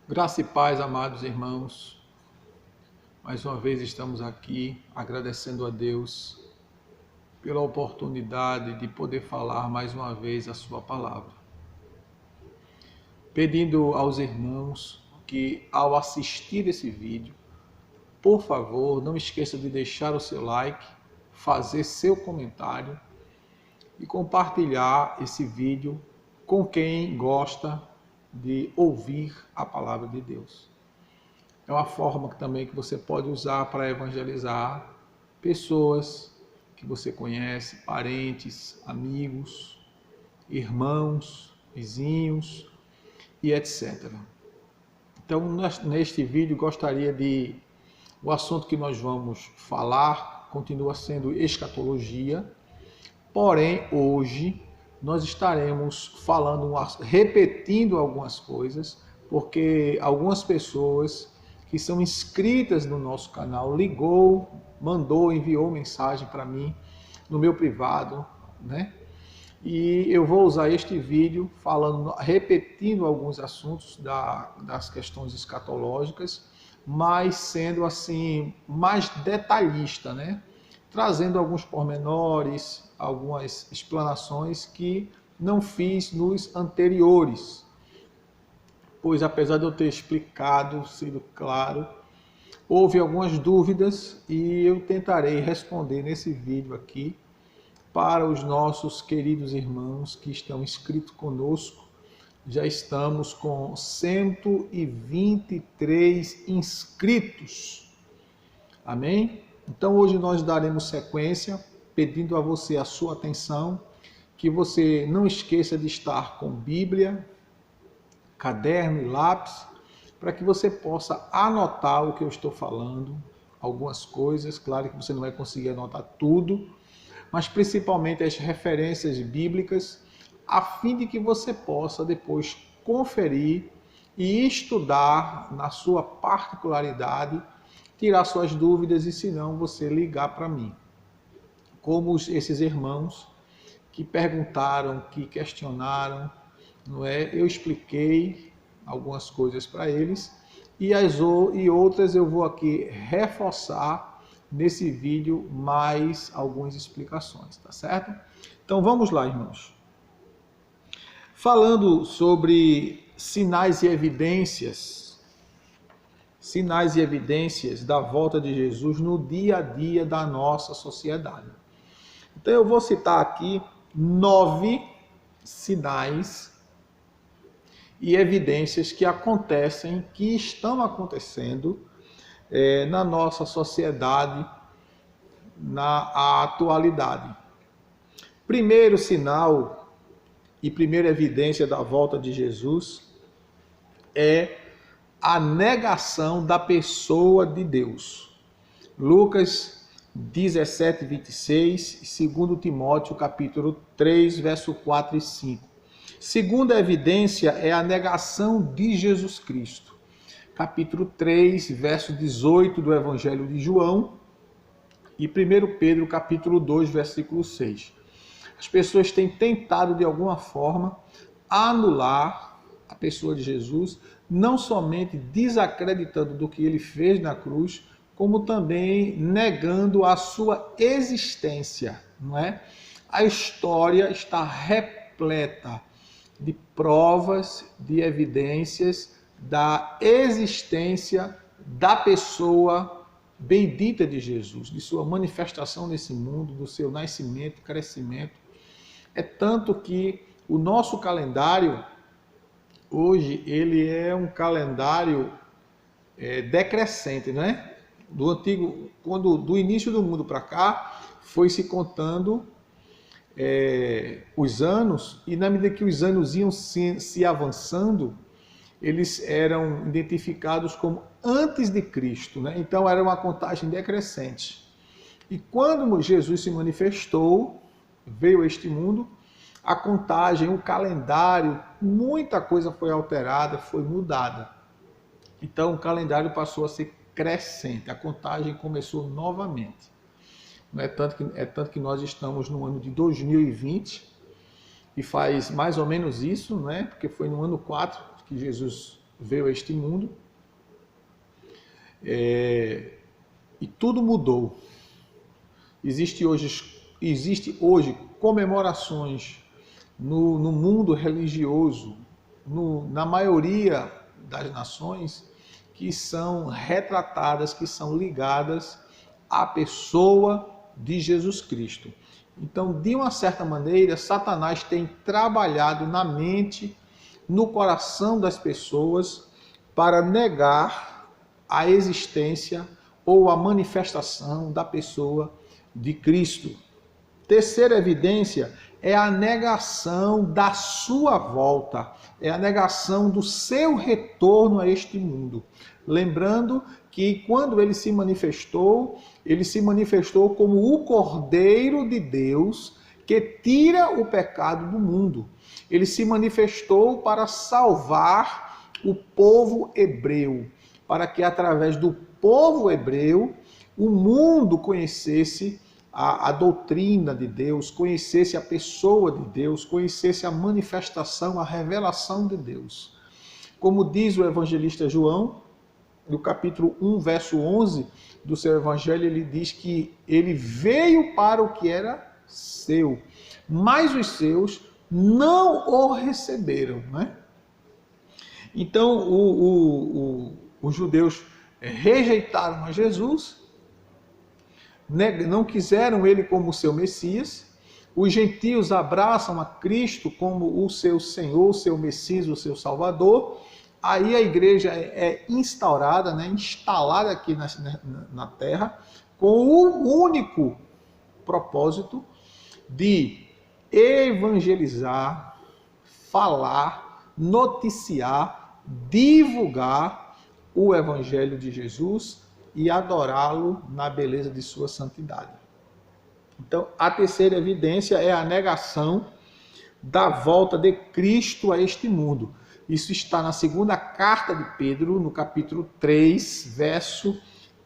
Graça e paz, amados irmãos. Mais uma vez estamos aqui agradecendo a Deus pela oportunidade de poder falar mais uma vez a sua palavra. Pedindo aos irmãos que ao assistir esse vídeo, por favor, não esqueça de deixar o seu like, fazer seu comentário e compartilhar esse vídeo com quem gosta de ouvir a palavra de Deus. É uma forma também que você pode usar para evangelizar pessoas que você conhece, parentes, amigos, irmãos, vizinhos e etc. Então, neste vídeo, gostaria de... O assunto que nós vamos falar continua sendo escatologia, porém, hoje, nós estaremos repetindo algumas coisas, porque algumas pessoas que são inscritas no nosso canal enviou mensagem para mim no meu privado, né? E eu vou usar este vídeo repetindo alguns assuntos das questões escatológicas, mas sendo assim mais detalhista, né? Trazendo alguns pormenores, algumas explanações que não fiz nos anteriores. Pois apesar de eu ter explicado, sido claro, houve algumas dúvidas e eu tentarei responder nesse vídeo aqui para os nossos queridos irmãos que estão inscritos conosco. Já estamos com 123 inscritos. Amém? Então hoje nós daremos sequência, pedindo a você a sua atenção, que você não esqueça de estar com Bíblia, caderno e lápis, para que você possa anotar o que eu estou falando, algumas coisas, claro que você não vai conseguir anotar tudo, mas principalmente as referências bíblicas, a fim de que você possa depois conferir e estudar na sua particularidade, tirar suas dúvidas e, se não, você ligar para mim. Como esses irmãos que perguntaram, que questionaram, não é? Eu expliquei algumas coisas para eles e outras eu vou aqui reforçar nesse vídeo mais algumas explicações, tá certo? Então vamos lá, irmãos. Falando sobre sinais e evidências da volta de Jesus no dia a dia da nossa sociedade. Então eu vou citar aqui 9 sinais e evidências que estão acontecendo na nossa sociedade na atualidade. Primeiro sinal e primeira evidência da volta de Jesus é a negação da pessoa de Deus. Lucas 17, 26, e 2 Timóteo capítulo 3, verso 4 e 5. Segunda evidência é a negação de Jesus Cristo. Capítulo 3, verso 18 do Evangelho de João e 1 Pedro capítulo 2, versículo 6. As pessoas têm tentado de alguma forma anular a pessoa de Jesus, não somente desacreditando do que ele fez na cruz, como também negando a sua existência, não é? A história está repleta de provas, de evidências da existência da pessoa bendita de Jesus, de sua manifestação nesse mundo, do seu nascimento, crescimento. É tanto que o nosso calendário, hoje, ele é um calendário decrescente, não é? Do início do mundo para cá, foi se contando os anos, e na medida que os anos iam se avançando, eles eram identificados como antes de Cristo, né? Então era uma contagem decrescente. E quando Jesus se manifestou, veio a este mundo, a contagem, o calendário, muita coisa foi alterada, foi mudada. Então o calendário passou a ser crescente, a contagem começou novamente. É tanto que nós estamos no ano de 2020 e faz mais ou menos isso, né? Porque foi no ano 4 que Jesus veio a este mundo, e tudo mudou. Existe hoje comemorações no mundo religioso, na maioria das nações, que são retratadas, que são ligadas à pessoa de Jesus Cristo. Então, de uma certa maneira, Satanás tem trabalhado na mente, no coração das pessoas, para negar a existência ou a manifestação da pessoa de Cristo. Terceira evidência é a negação da sua volta, é a negação do seu retorno a este mundo. Lembrando que quando ele se manifestou como o Cordeiro de Deus que tira o pecado do mundo. Ele se manifestou para salvar o povo hebreu, para que através do povo hebreu o mundo conhecesse a doutrina de Deus, conhecesse a pessoa de Deus, conhecesse a manifestação, a revelação de Deus. Como diz o evangelista João, no capítulo 1, verso 11 do seu evangelho, ele diz que ele veio para o que era seu, mas os seus não o receberam, né? Então, os judeus rejeitaram a Jesus, não quiseram ele como seu Messias. Os gentios abraçam a Cristo como o seu Senhor, o seu Messias, o seu Salvador. Aí a igreja é instaurada, né, instalada aqui na terra, com o único propósito de evangelizar, falar, noticiar, divulgar o Evangelho de Jesus e adorá-lo na beleza de sua santidade. Então, a terceira evidência é a negação da volta de Cristo a este mundo. Isso está na segunda carta de Pedro, no capítulo 3, verso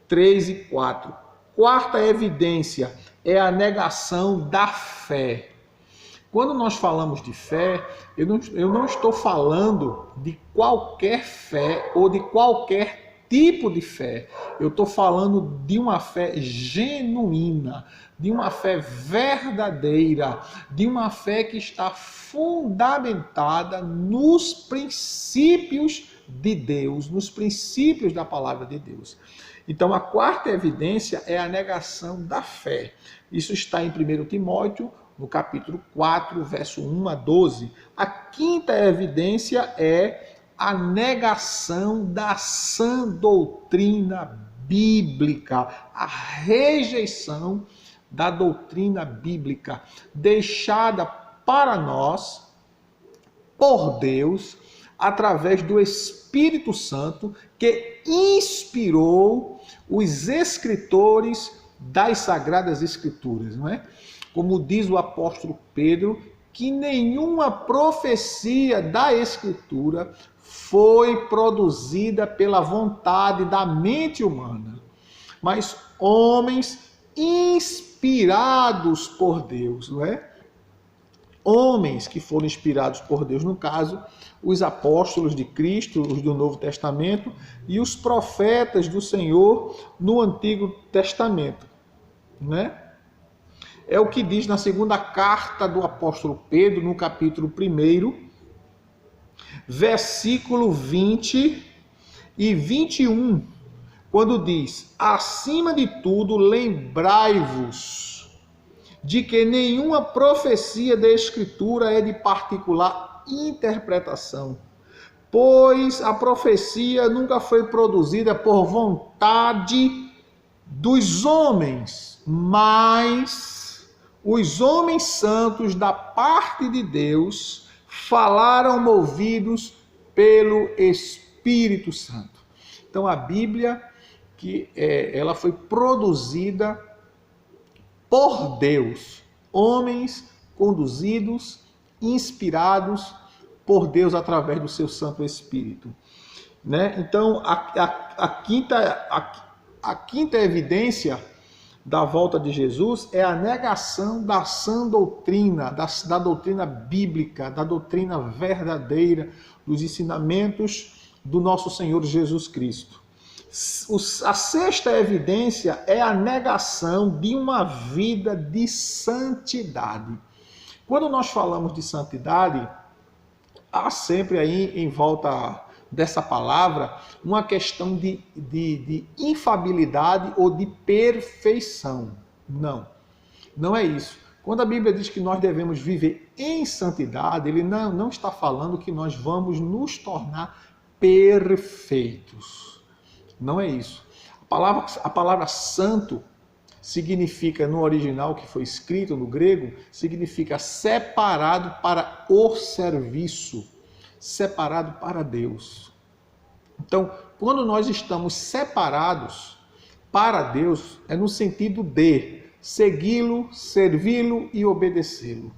3 e 4. Quarta evidência é a negação da fé. Quando nós falamos de fé, eu não estou falando de qualquer fé ou de qualquer tipo de fé. Eu estou falando de uma fé genuína, de uma fé verdadeira, de uma fé que está fundamentada nos princípios de Deus, nos princípios da palavra de Deus. Então, a quarta evidência é a negação da fé. Isso está em 1 Timóteo, no capítulo 4, verso 1 a 12. A quinta evidência é a negação da sã doutrina bíblica, a rejeição da doutrina bíblica, deixada para nós por Deus, através do Espírito Santo, que inspirou os escritores das Sagradas Escrituras, não é? Como diz o apóstolo Pedro, que nenhuma profecia da Escritura foi produzida pela vontade da mente humana, mas homens inspirados por Deus, não é? Homens que foram inspirados por Deus, no caso, os apóstolos de Cristo, os do Novo Testamento, e os profetas do Senhor no Antigo Testamento, né? É o que diz na segunda carta do apóstolo Pedro, no capítulo 1, versículo 20 e 21, quando diz: acima de tudo, lembrai-vos de que nenhuma profecia da Escritura é de particular interpretação, pois a profecia nunca foi produzida por vontade dos homens, mas os homens santos da parte de Deus falaram movidos pelo Espírito Santo. Então a Bíblia, ela foi produzida por Deus, homens conduzidos, inspirados por Deus através do seu Santo Espírito, né? Então a quinta evidência da volta de Jesus é a negação da sã doutrina, da doutrina bíblica, da doutrina verdadeira, dos ensinamentos do nosso Senhor Jesus Cristo. A sexta evidência é a negação de uma vida de santidade. Quando nós falamos de santidade, há sempre aí em volta dessa palavra uma questão de infabilidade ou de perfeição. Não é isso. Quando a Bíblia diz que nós devemos viver em santidade, ele não está falando que nós vamos nos tornar perfeitos. Não é isso. A palavra santo significa, no original que foi escrito no grego, significa separado para o serviço, separado para Deus. Então, quando nós estamos separados para Deus, é no sentido de segui-lo, servi-lo e obedecê-lo.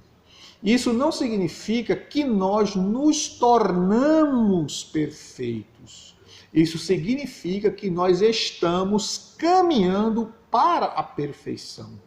Isso não significa que nós nos tornamos perfeitos. Isso significa que nós estamos caminhando para a perfeição.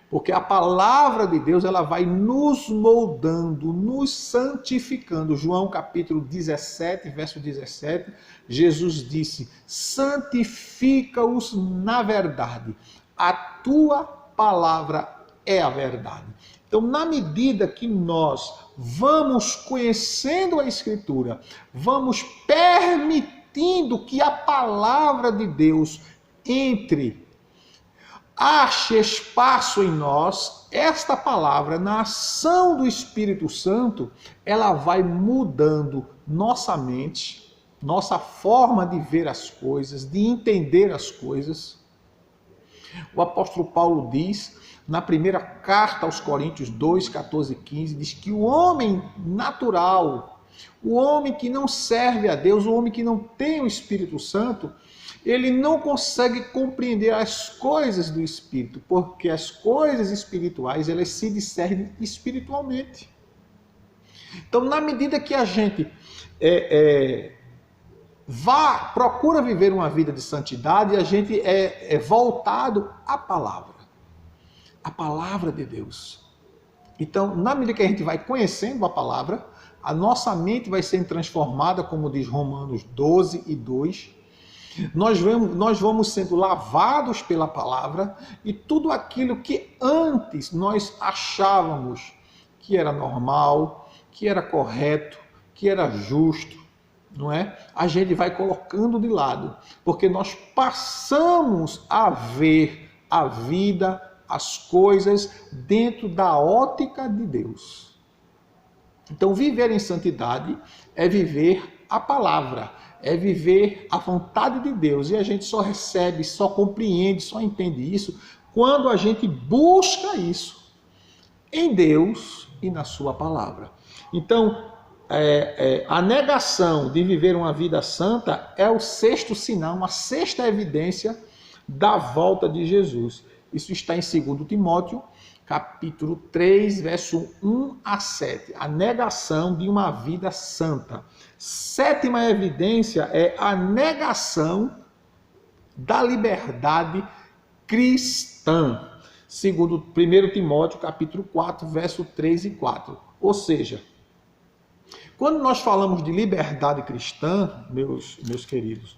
Porque a palavra de Deus, ela vai nos moldando, nos santificando. João capítulo 17, verso 17, Jesus disse: santifica-os na verdade. A tua palavra é a verdade. Então, na medida que nós vamos conhecendo a Escritura, vamos permitindo que a palavra de Deus ache espaço em nós, esta palavra, na ação do Espírito Santo, ela vai mudando nossa mente, nossa forma de ver as coisas, de entender as coisas. O apóstolo Paulo diz, na primeira carta aos Coríntios 2, 14 e 15, diz que o homem natural, o homem que não serve a Deus, o homem que não tem o Espírito Santo, ele não consegue compreender as coisas do Espírito, porque as coisas espirituais, elas se discernem espiritualmente. Então, na medida que a gente procura viver uma vida de santidade, a gente é voltado à palavra de Deus. Então, na medida que a gente vai conhecendo a palavra, a nossa mente vai sendo transformada, como diz Romanos 12 e 2, nós vamos sendo lavados pela palavra e tudo aquilo que antes nós achávamos que era normal, que era correto, que era justo, não é? A gente vai colocando de lado, porque nós passamos a ver a vida, as coisas dentro da ótica de Deus. Então, viver em santidade é viver a palavra, é viver a vontade de Deus. E a gente só recebe, só compreende, só entende isso quando a gente busca isso em Deus e na sua palavra. Então, a negação de viver uma vida santa é o sexto sinal, a sexta evidência da volta de Jesus. Isso está em 2 Timóteo, capítulo 3, verso 1 a 7. A negação de uma vida santa. Sétima evidência é a negação da liberdade cristã. Segundo 1 Timóteo, capítulo 4, verso 3 e 4. Ou seja, quando nós falamos de liberdade cristã, meus queridos,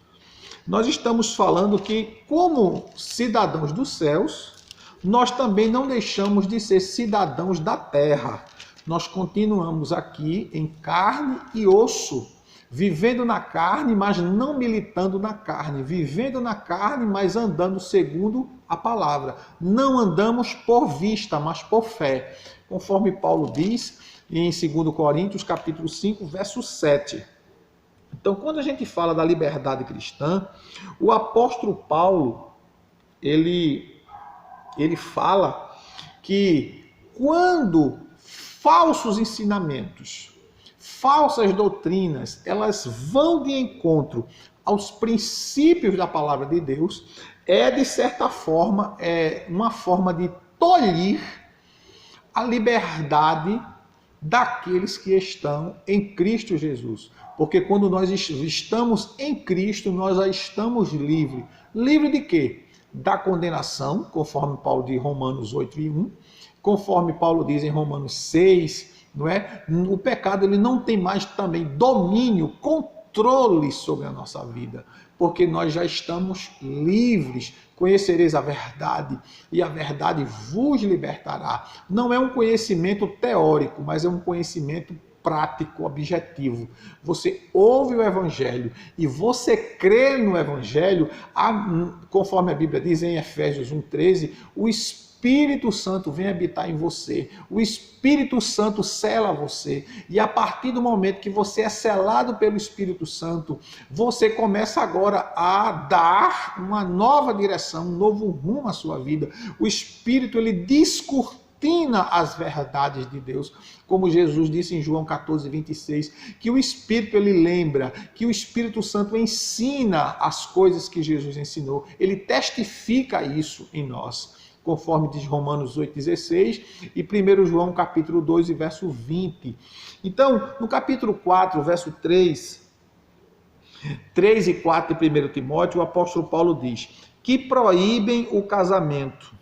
nós estamos falando que, como cidadãos dos céus, nós também não deixamos de ser cidadãos da terra. Nós continuamos aqui em carne e osso, vivendo na carne, mas não militando na carne, vivendo na carne, mas andando segundo a palavra. Não andamos por vista, mas por fé, conforme Paulo diz em 2 Coríntios, capítulo 5, verso 7. Então, quando a gente fala da liberdade cristã, o apóstolo Paulo, ele fala que quando falsos ensinamentos, falsas doutrinas, elas vão de encontro aos princípios da palavra de Deus, de certa forma, uma forma de tolir a liberdade daqueles que estão em Cristo Jesus. Porque quando nós estamos em Cristo, nós já estamos livres. Livre de quê? Da condenação, conforme Paulo diz em Romanos 8 e 1, conforme Paulo diz em Romanos 6, não é? O pecado ele não tem mais também domínio, controle sobre a nossa vida, porque nós já estamos livres. Conhecereis a verdade e a verdade vos libertará. Não é um conhecimento teórico, mas é um conhecimento prático, objetivo. Você ouve o Evangelho e você crê no Evangelho, conforme a Bíblia diz em Efésios 1,13, o Espírito Santo vem habitar em você, o Espírito Santo sela você, e a partir do momento que você é selado pelo Espírito Santo, você começa agora a dar uma nova direção, um novo rumo à sua vida. O Espírito, ele descortina as verdades de Deus, como Jesus disse em João 14:26, que o Espírito, ele lembra, que o Espírito Santo ensina as coisas que Jesus ensinou, ele testifica isso em nós, conforme diz Romanos 8:16 e 1 João capítulo 2 e verso 20. Então, no capítulo 4, verso 3 e 4 de 1 Timóteo, o apóstolo Paulo diz que proíbem o casamento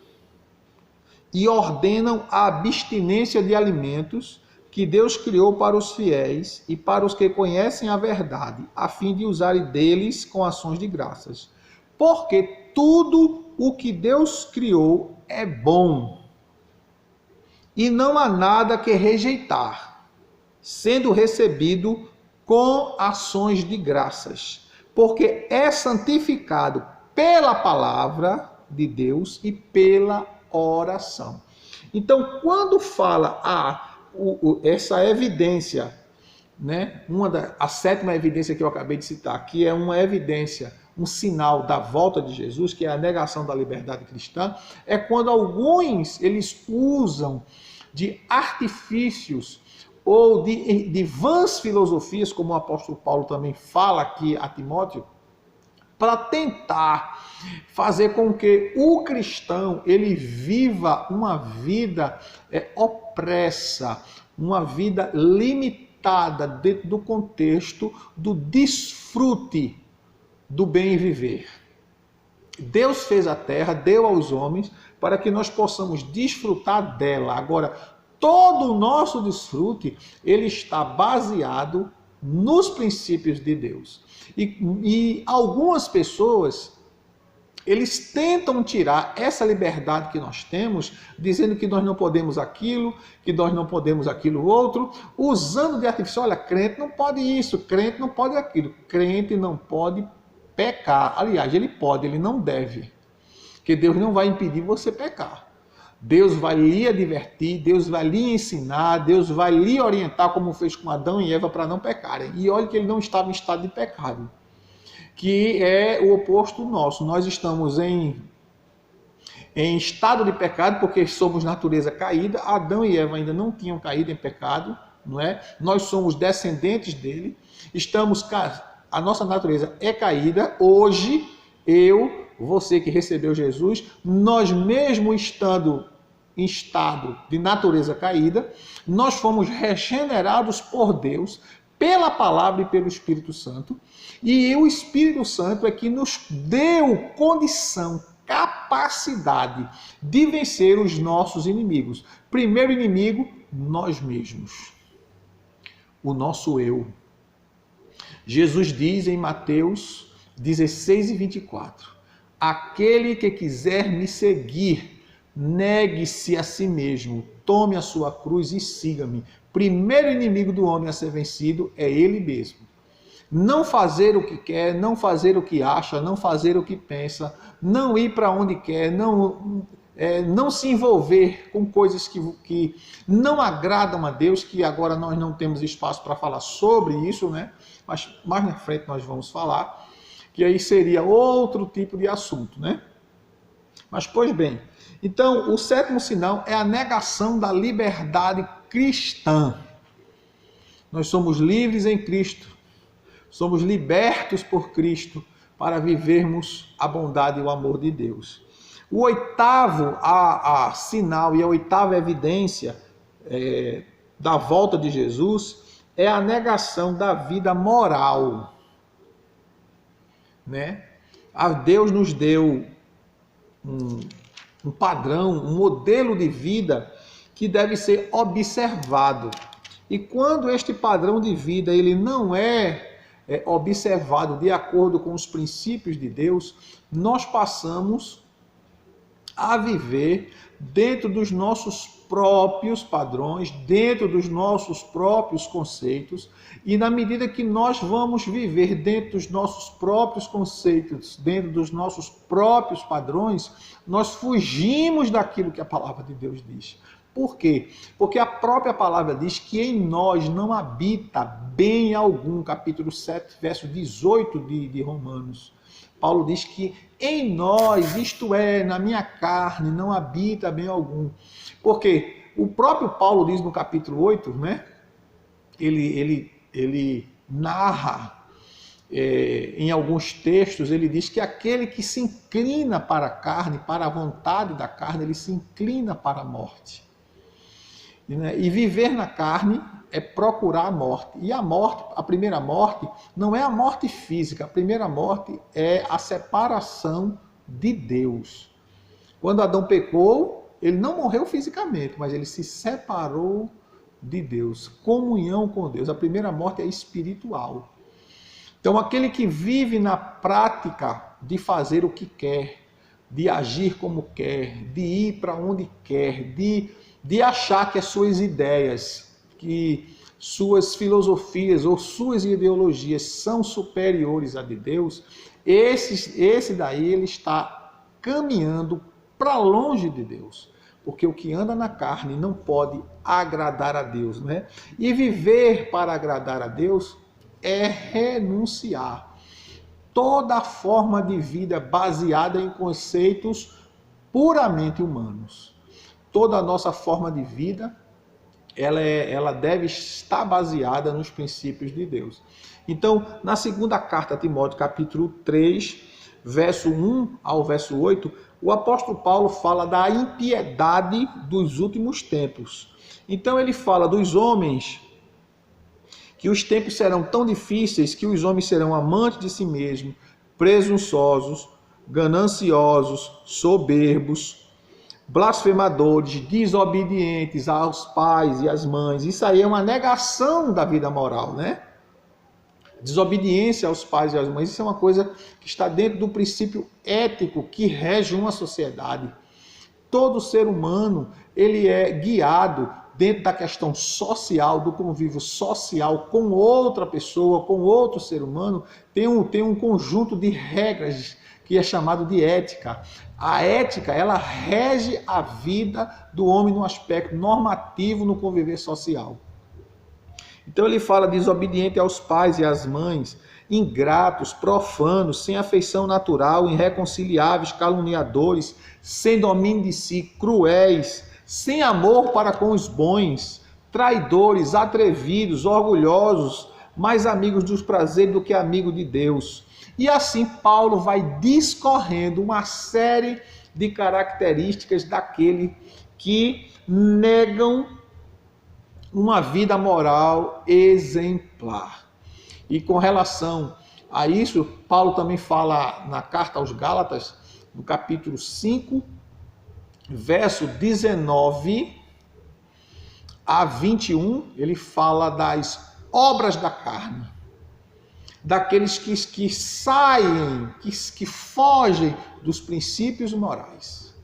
e ordenam a abstinência de alimentos que Deus criou para os fiéis e para os que conhecem a verdade, a fim de usarem deles com ações de graças. Porque tudo o que Deus criou é bom, e não há nada que rejeitar, sendo recebido com ações de graças, porque é santificado pela palavra de Deus e pela oração. Então, quando fala essa evidência, né, a sétima evidência que eu acabei de citar, que é uma evidência, um sinal da volta de Jesus, que é a negação da liberdade cristã, é quando alguns eles usam de artifícios ou de vãs filosofias, como o apóstolo Paulo também fala aqui a Timóteo, para tentar fazer com que o cristão ele viva uma vida opressa, uma vida limitada dentro do contexto do desfrute do bem viver. Deus fez a terra, deu aos homens para que nós possamos desfrutar dela. Agora, todo o nosso desfrute ele está baseado nos princípios de Deus. E algumas pessoas, eles tentam tirar essa liberdade que nós temos, dizendo que nós não podemos aquilo, que nós não podemos aquilo outro, usando de artifício. Olha, crente não pode isso, crente não pode aquilo, crente não pode pecar. Aliás, ele pode, ele não deve, porque Deus não vai impedir você pecar. Deus vai lhe advertir, Deus vai lhe ensinar, Deus vai lhe orientar, como fez com Adão e Eva, para não pecarem. E olha que ele não estava em estado de pecado, que é o oposto nosso. Nós estamos em estado de pecado porque somos natureza caída. Adão e Eva ainda não tinham caído em pecado, não é? Nós somos descendentes dele. A nossa natureza é caída. Hoje, você que recebeu Jesus, nós mesmo estando em estado de natureza caída, nós fomos regenerados por Deus, pela palavra e pelo Espírito Santo, e o Espírito Santo é que nos deu condição, capacidade de vencer os nossos inimigos. Primeiro inimigo, nós mesmos, o nosso eu. Jesus diz em Mateus 16:24, aquele que quiser me seguir, negue-se a si mesmo, tome a sua cruz e siga-me. Primeiro inimigo do homem a ser vencido é ele mesmo. Não fazer o que quer, não fazer o que acha, não fazer o que pensa, não ir para onde quer, não se envolver com coisas que não agradam a Deus, que agora nós não temos espaço para falar sobre isso, né? Mas mais na frente nós vamos falar, que aí seria outro tipo de assunto, né? Mas, pois bem, então o sétimo sinal é a negação da liberdade cristã. Nós somos livres em Cristo, somos libertos por Cristo para vivermos a bondade e o amor de Deus. O oitavo sinal e a oitava evidência da volta de Jesus é a negação da vida moral, né? Deus nos deu um padrão, um modelo de vida que deve ser observado. E quando este padrão de vida ele não é observado de acordo com os princípios de Deus, nós passamos a viver dentro dos nossos próprios padrões, dentro dos nossos próprios conceitos, e na medida que nós vamos viver dentro dos nossos próprios conceitos, dentro dos nossos próprios padrões, nós fugimos daquilo que a palavra de Deus diz. Por quê? Porque a própria palavra diz que em nós não habita bem algum, capítulo 7, verso 18 de Romanos. Paulo diz que em nós, isto é, na minha carne, não habita bem algum. Porque o próprio Paulo diz no capítulo 8, né? Ele narra, em alguns textos, ele diz que aquele que se inclina para a carne, para a vontade da carne, ele se inclina para a morte. E viver na carne é procurar a morte. E a morte, a primeira morte, não é a morte física. A primeira morte é a separação de Deus. Quando Adão pecou, ele não morreu fisicamente, mas ele se separou de Deus. Comunhão com Deus. A primeira morte é espiritual. Então, aquele que vive na prática de fazer o que quer, de agir como quer, de ir para onde quer, de achar que as suas ideias, que suas filosofias ou suas ideologias são superiores à de Deus, esse daí ele está caminhando para longe de Deus. Porque o que anda na carne não pode agradar a Deus, né? E viver para agradar a Deus é renunciar toda forma de vida baseada em conceitos puramente humanos. Toda a nossa forma de vida, ela deve estar baseada nos princípios de Deus. Então, na segunda carta a Timóteo, capítulo 3, verso 1 ao verso 8, o apóstolo Paulo fala da impiedade dos últimos tempos. Então, ele fala dos homens, que os tempos serão tão difíceis que os homens serão amantes de si mesmos, presunçosos, gananciosos, soberbos, blasfemadores, desobedientes aos pais e às mães. Isso aí é uma negação da vida moral, né? Desobediência aos pais e às mães, isso é uma coisa que está dentro do princípio ético que rege uma sociedade. Todo ser humano, ele é guiado dentro da questão social, do convívio social com outra pessoa, com outro ser humano, tem um conjunto de regras que é chamado de ética. A ética, ela rege a vida do homem no aspecto normativo no conviver social. Então ele fala desobediente aos pais e às mães, ingratos, profanos, sem afeição natural, irreconciliáveis, caluniadores, sem domínio de si, cruéis, sem amor para com os bons, traidores, atrevidos, orgulhosos, mais amigos dos prazeres do que amigos de Deus. E assim Paulo vai discorrendo uma série de características daquele que negam uma vida moral exemplar. E com relação a isso, Paulo também fala na carta aos Gálatas, no capítulo 5, verso 19 a 21, ele fala das obras da carne, daqueles que saem, que fogem dos princípios morais.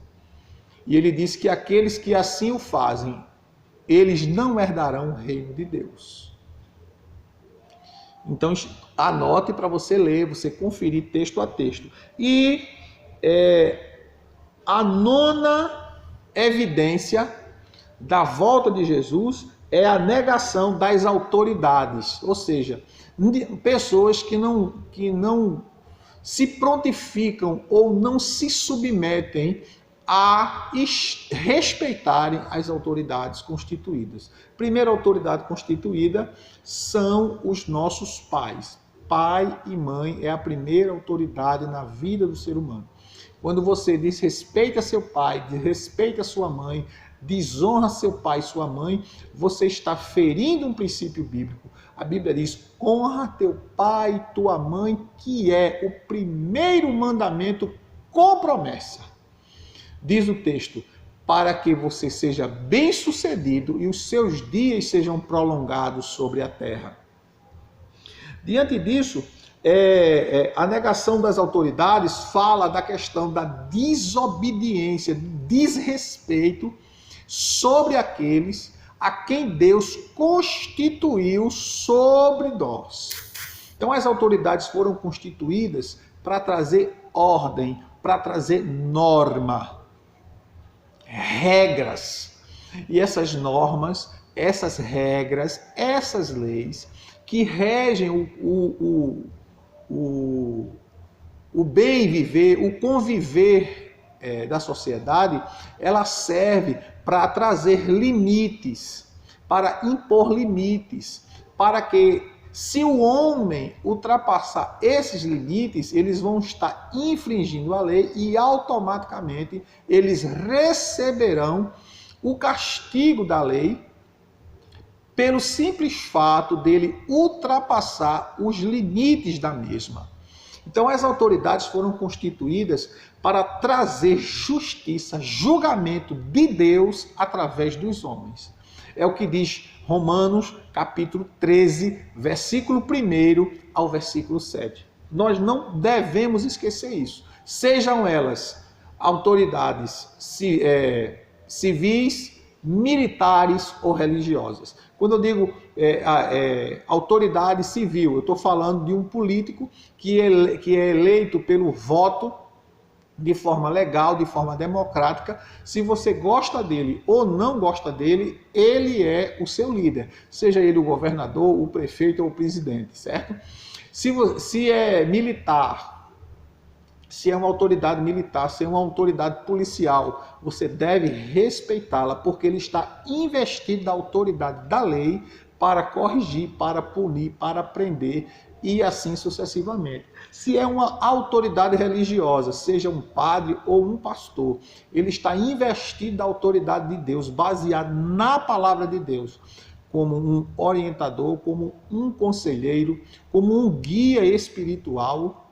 E ele diz que aqueles que assim o fazem, eles não herdarão o reino de Deus. Então, anote para você ler, você conferir texto a texto. E a nona evidência da volta de Jesus é a negação das autoridades. Ou seja, pessoas que não se prontificam ou não se submetem a respeitarem as autoridades constituídas. Primeira autoridade constituída são os nossos pais. Pai e mãe é a primeira autoridade na vida do ser humano. Quando você desrespeita seu pai, desrespeita sua mãe, desonra seu pai e sua mãe, você está ferindo um princípio bíblico. A Bíblia diz: honra teu pai e tua mãe, que é o primeiro mandamento com promessa. Diz o texto: para que você seja bem-sucedido e os seus dias sejam prolongados sobre a terra. Diante disso, a negação das autoridades fala da questão da desobediência, desrespeito sobre aqueles a quem Deus constituiu sobre nós. Então as autoridades foram constituídas para trazer ordem, para trazer norma, regras. E essas normas, essas regras, essas leis que regem o bem viver, o conviver da sociedade, ela serve para trazer limites, para impor limites, para que, se o homem ultrapassar esses limites, eles vão estar infringindo a lei e automaticamente eles receberão o castigo da lei pelo simples fato dele ultrapassar os limites da mesma. Então as autoridades foram constituídas para trazer justiça, julgamento de Deus através dos homens. É o que diz Romanos capítulo 13, versículo 1 ao versículo 7. Nós não devemos esquecer isso. Sejam elas autoridades civis, militares ou religiosas. Quando eu digo autoridade civil, eu estou falando de um político que é eleito pelo voto de forma legal, de forma democrática. Se você gosta dele ou não gosta dele, ele é o seu líder. Seja ele o governador, o prefeito ou o presidente, certo? Se é militar, se é uma autoridade militar, se é uma autoridade policial, você deve respeitá-la, porque ele está investido da autoridade da lei para corrigir, para punir, para prender e assim sucessivamente. Se é uma autoridade religiosa, seja um padre ou um pastor, ele está investido da autoridade de Deus, baseado na palavra de Deus, como um orientador, como um conselheiro, como um guia espiritual,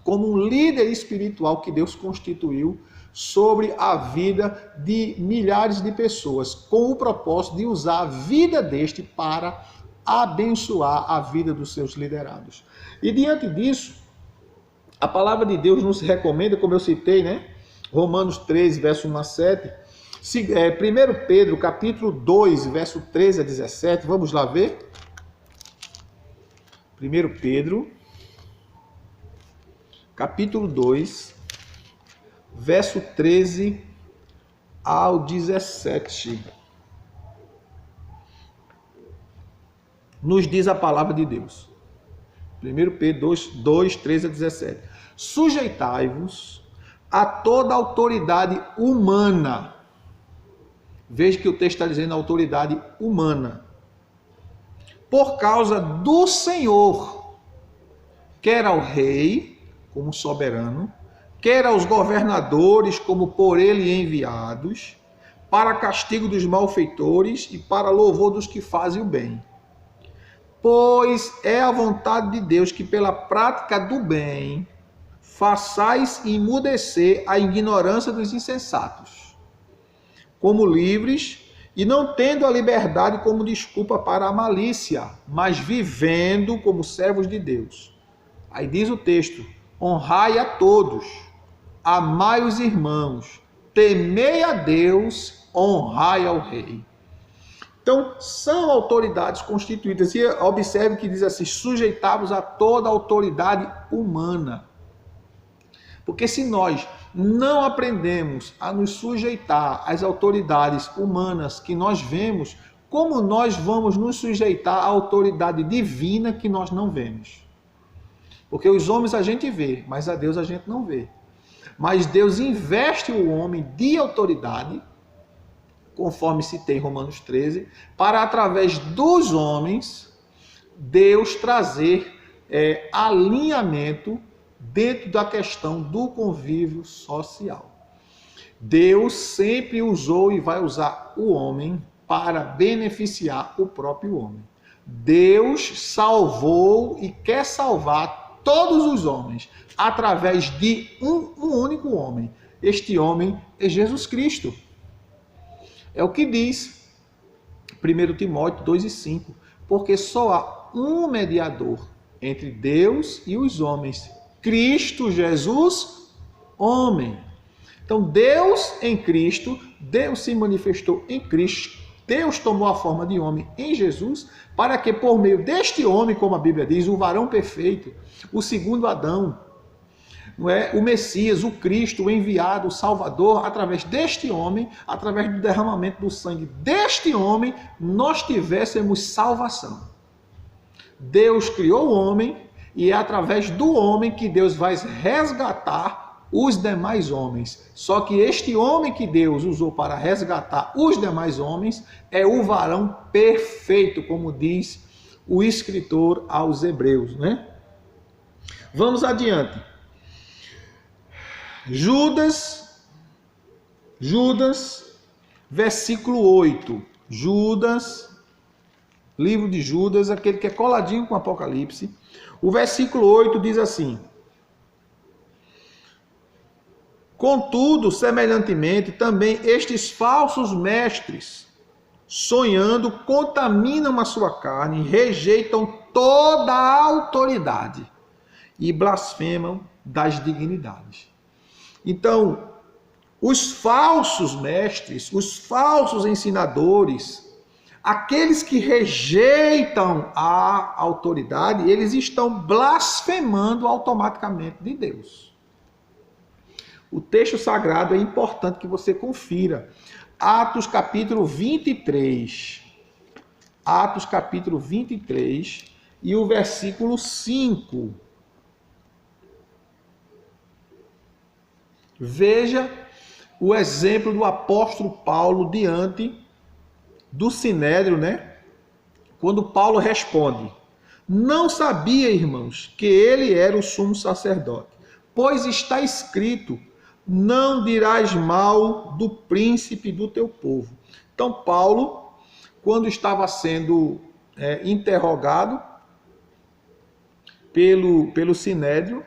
como um líder espiritual que Deus constituiu sobre a vida de milhares de pessoas, com o propósito de usar a vida deste para abençoar a vida dos seus liderados. E diante disso, a palavra de Deus nos recomenda, como eu citei, né? Romanos 13, verso 1 a 7. 1 Pedro, capítulo 2, verso 13 a 17. Vamos lá ver? 1 Pedro, capítulo 2, verso 13 ao 17. Nos diz a palavra de Deus. 1 Pedro 2, 13 a 17. Sujeitai-vos a toda autoridade humana. Veja que o texto está dizendo autoridade humana. Por causa do Senhor, quer ao rei, como soberano, quer aos governadores, como por ele enviados, para castigo dos malfeitores e para louvor dos que fazem o bem. Pois é a vontade de Deus que pela prática do bem façais emudecer a ignorância dos insensatos, como livres e não tendo a liberdade como desculpa para a malícia, mas vivendo como servos de Deus. Aí diz o texto: honrai a todos, amai os irmãos, temei a Deus, honrai ao rei. Então, são autoridades constituídas. E observe que diz assim: sujeitai-vos a toda autoridade humana. Porque se nós não aprendemos a nos sujeitar às autoridades humanas que nós vemos, como nós vamos nos sujeitar à autoridade divina que nós não vemos? Porque os homens a gente vê, mas a Deus a gente não vê. Mas Deus investe o homem de autoridade, conforme citei em Romanos 13, para através dos homens, Deus trazer alinhamento dentro da questão do convívio social. Deus sempre usou e vai usar o homem para beneficiar o próprio homem. Deus salvou e quer salvar todos os homens através de um único homem. Este homem é Jesus Cristo. É o que diz 1 Timóteo 2,5, porque só há um mediador entre Deus e os homens. Cristo Jesus, homem. Então, Deus em Cristo, Deus se manifestou em Cristo, Deus tomou a forma de homem em Jesus, para que por meio deste homem, como a Bíblia diz, o varão perfeito, o segundo Adão, não é? O Messias, o Cristo, o enviado, o Salvador, através deste homem, através do derramamento do sangue deste homem, nós tivéssemos salvação. Deus criou o homem e é através do homem que Deus vai resgatar os demais homens. Só que este homem que Deus usou para resgatar os demais homens é o varão perfeito, como diz o escritor aos Hebreus, né? Vamos adiante. Judas, versículo 8. Judas, livro de Judas, aquele que é coladinho com o Apocalipse. O versículo 8 diz assim: contudo, semelhantemente, também estes falsos mestres, sonhando, contaminam a sua carne, rejeitam toda a autoridade e blasfemam das dignidades. Então, os falsos mestres, os falsos ensinadores, aqueles que rejeitam a autoridade, eles estão blasfemando automaticamente de Deus. O texto sagrado é importante que você confira. Atos capítulo 23. Atos capítulo 23 e o versículo 5. Veja o exemplo do apóstolo Paulo diante do Sinédrio, né? Quando Paulo responde: não sabia, irmãos, que ele era o sumo sacerdote, pois está escrito: não dirás mal do príncipe do teu povo. Então Paulo, quando estava sendo interrogado pelo Sinédrio,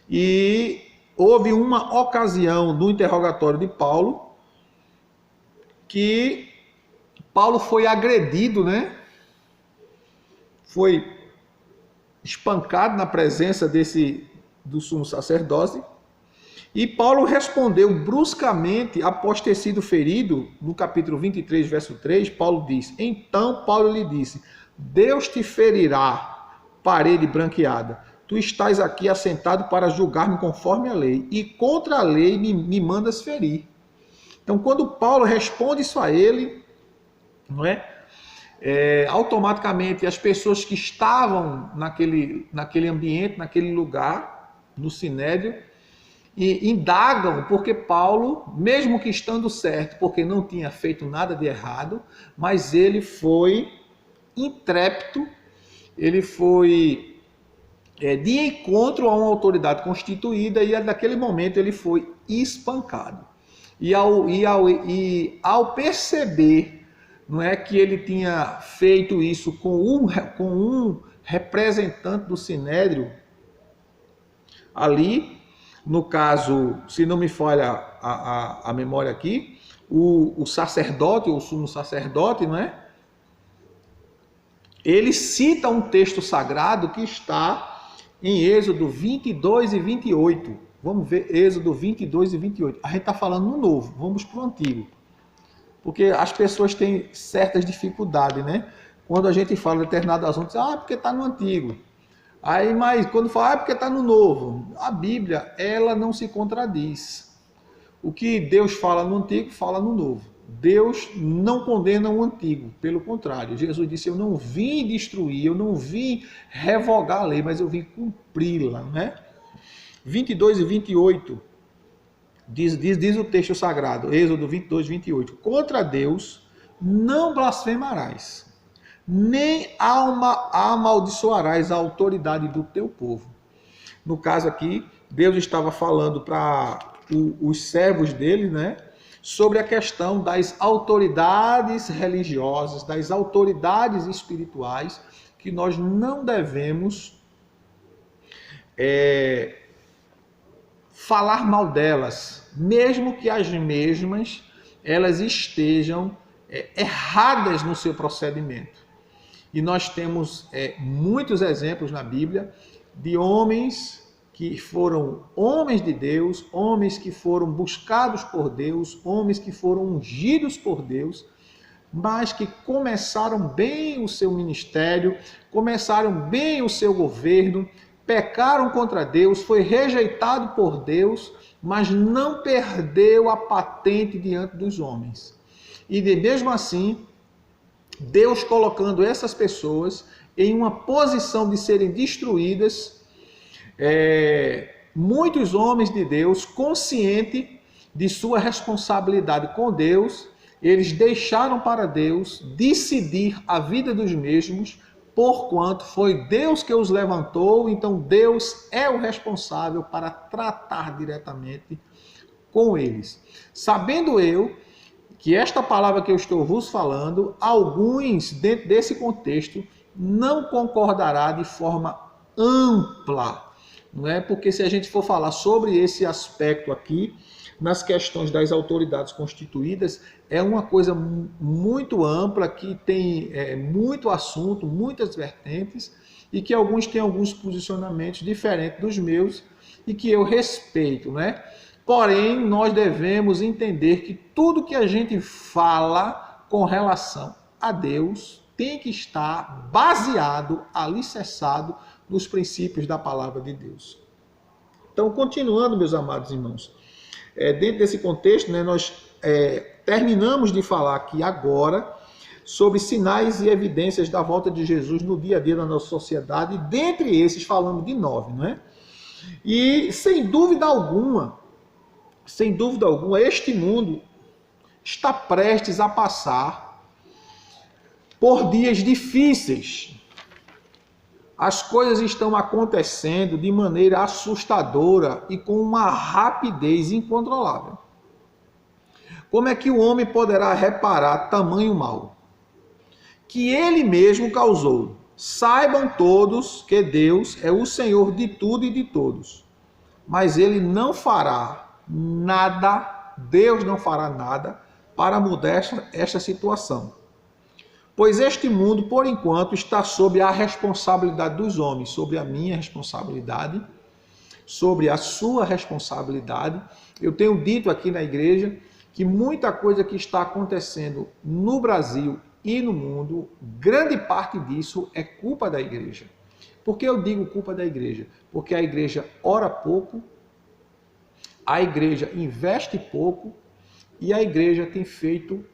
e houve uma ocasião do interrogatório de Paulo que Paulo foi agredido, né? Foi espancado na presença do sumo sacerdote. E Paulo respondeu bruscamente após ter sido ferido. No capítulo 23, verso 3, Paulo diz: então Paulo lhe disse: Deus te ferirá, parede branqueada. Tu estás aqui assentado para julgar-me conforme a lei, e contra a lei me mandas ferir. Então, quando Paulo responde isso a ele, não é? Automaticamente as pessoas que estavam naquele ambiente, naquele lugar, no Sinédrio, e indagam, porque Paulo, mesmo que estando certo, porque não tinha feito nada de errado, mas ele foi intrépido, ele foi de encontro a uma autoridade constituída, e naquele momento ele foi espancado. E ao perceber, não é, que ele tinha feito isso com um representante do Sinédrio, ali, no caso, se não me falha a memória aqui, o sacerdote, ou sumo sacerdote, não é? Ele cita um texto sagrado que está em Êxodo 22 e 28. Vamos ver Êxodo 22 e 28. A gente está falando no novo, vamos para o antigo. Porque as pessoas têm certas dificuldades, né? Quando a gente fala determinado assunto, porque está no antigo. Aí, mas quando fala, porque está no novo. A Bíblia, ela não se contradiz. O que Deus fala no antigo, fala no novo. Deus não condena o antigo, pelo contrário. Jesus disse: eu não vim destruir, eu não vim revogar a lei, mas eu vim cumpri-la, né? 22 e 28, diz o texto sagrado, Êxodo 22, 28. Contra Deus não blasfemarás, nem amaldiçoarás a autoridade do teu povo. No caso aqui, Deus estava falando para os servos dele, né? Sobre a questão das autoridades religiosas, das autoridades espirituais, que nós não devemos falar mal delas, mesmo que as mesmas elas estejam erradas no seu procedimento. E nós temos muitos exemplos na Bíblia de homens que foram homens de Deus, homens que foram buscados por Deus, homens que foram ungidos por Deus, mas que começaram bem o seu ministério, começaram bem o seu governo, pecaram contra Deus, foi rejeitado por Deus, mas não perdeu a patente diante dos homens. E mesmo assim, Deus colocando essas pessoas em uma posição de serem destruídas, muitos homens de Deus, conscientes de sua responsabilidade com Deus, eles deixaram para Deus decidir a vida dos mesmos, porquanto foi Deus que os levantou, então Deus é o responsável para tratar diretamente com eles. Sabendo eu que esta palavra que eu estou vos falando, alguns dentro desse contexto não concordará de forma ampla, não é? Porque se a gente for falar sobre esse aspecto aqui, nas questões das autoridades constituídas, é uma coisa muito ampla, que tem muito assunto, muitas vertentes, e que alguns têm alguns posicionamentos diferentes dos meus, e que eu respeito, né? Porém, nós devemos entender que tudo que a gente fala com relação a Deus tem que estar baseado, alicerçado nos princípios da palavra de Deus. Então, continuando, meus amados irmãos, dentro desse contexto, né, nós terminamos de falar aqui agora sobre sinais e evidências da volta de Jesus no dia a dia da nossa sociedade, e dentre esses falamos de 9, não é? E sem dúvida alguma, este mundo está prestes a passar por dias difíceis. As coisas estão acontecendo de maneira assustadora e com uma rapidez incontrolável. Como é que o homem poderá reparar tamanho mal que ele mesmo causou? Saibam todos que Deus é o Senhor de tudo e de todos, mas ele não fará nada, Deus não fará nada para mudar esta situação. Pois este mundo, por enquanto, está sob a responsabilidade dos homens, sobre a minha responsabilidade, sobre a sua responsabilidade. Eu tenho dito aqui na igreja que muita coisa que está acontecendo no Brasil e no mundo, grande parte disso é culpa da igreja. Por que eu digo culpa da igreja? Porque a igreja ora pouco, a igreja investe pouco e a igreja tem feito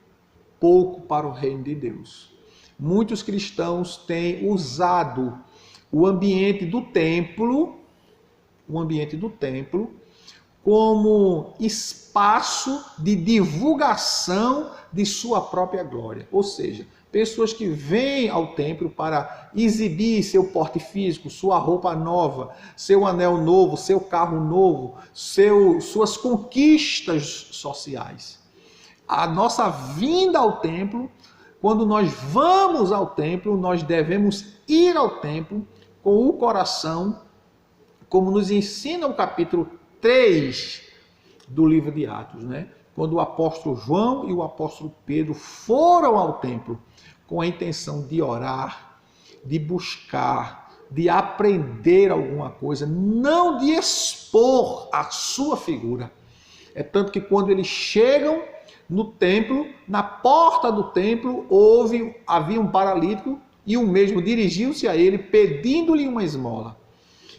pouco para o reino de Deus. Muitos cristãos têm usado o ambiente do templo como espaço de divulgação de sua própria glória. Ou seja, pessoas que vêm ao templo para exibir seu porte físico, sua roupa nova, seu anel novo, seu carro novo, suas conquistas sociais. A nossa vinda ao templo, quando nós vamos ao templo, nós devemos ir ao templo com o coração, como nos ensina o capítulo 3 do livro de Atos, né? Quando o apóstolo João e o apóstolo Pedro foram ao templo com a intenção de orar, de buscar, de aprender alguma coisa, não de expor a sua figura. É tanto que quando eles chegam no templo, na porta do templo, havia um paralítico e o mesmo dirigiu-se a ele pedindo-lhe uma esmola.